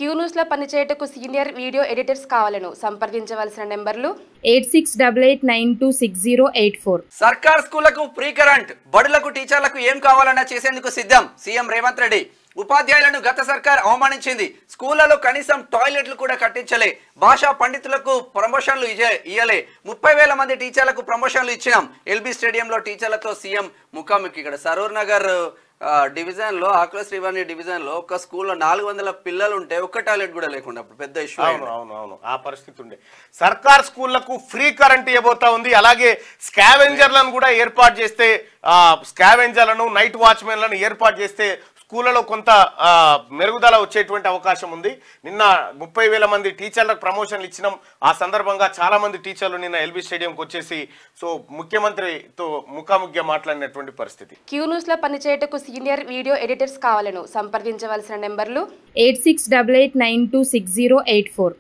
Q news లో పనిచేయటకు senior video editors కావాలను సంప్రదించవలసిన నెంబర్లు 8688960884. సర్కార్ స్కూళ్లకు ఫ్రీ కరెంట్, బడులకు టీచర్లకు ఏం కావాలన్నా చేసేందుకు సిద్ధం సీఎం రేవంత్ రెడ్డి. ఉపాధ్యాయులను గత సర్కార్ అవమానించింది. స్కూళ్లలో కనీసం టాయిలెట్లు కూడా కట్టించలే. భాషా పండితులకు ప్రమోషన్లు ఇయ్యలే. 30,000 మంది టీచర్లకు ప్రమోషన్లు ఇచ్చినాం. ఎల్బీ స్టేడియంలో టీచర్లతో సీఎం ముఖాముఖి. ఇక్కడ సరూర్ నగర్ డివిజన్లో ఆకుల శ్రీవాణి డివిజన్లో ఒక స్కూల్లో 400 పిల్లలు ఉంటే ఒక్క టాయిలెట్ కూడా లేకుండా పెద్ద ఇష్యూ. అవును ఆ పరిస్థితి ఉండే. సర్కార్ స్కూళ్లకు ఫ్రీ కరెంట్ ఇవ్వబోతా ఉంది. అలాగే స్కావెంజర్లను కూడా ఏర్పాటు చేస్తే, స్కావెంజర్లను నైట్ వాచ్మెన్లను ఏర్పాటు చేస్తే స్కూళ్ళలో కొంత మెరుగుదల వచ్చేటువంటి అవకాశం ఉంది. నిన్న 30,000 మంది టీచర్లకు ప్రమోషన్లు ఇచ్చినాం. ఆ సందర్భంగా చాలా మంది టీచర్లు నిన్న ఎల్బీ స్టేడియంకి వచ్చేసి ముఖ్యమంత్రితో ముఖాముఖిగా మాట్లాడినటువంటి పరిస్థితి. క్యూ న్యూస్ లో పనిచేయటకు సీనియర్ వీడియో ఎడిటర్స్ కావాలను సంప్రదించవలసిన నెంబర్లు 8688960884.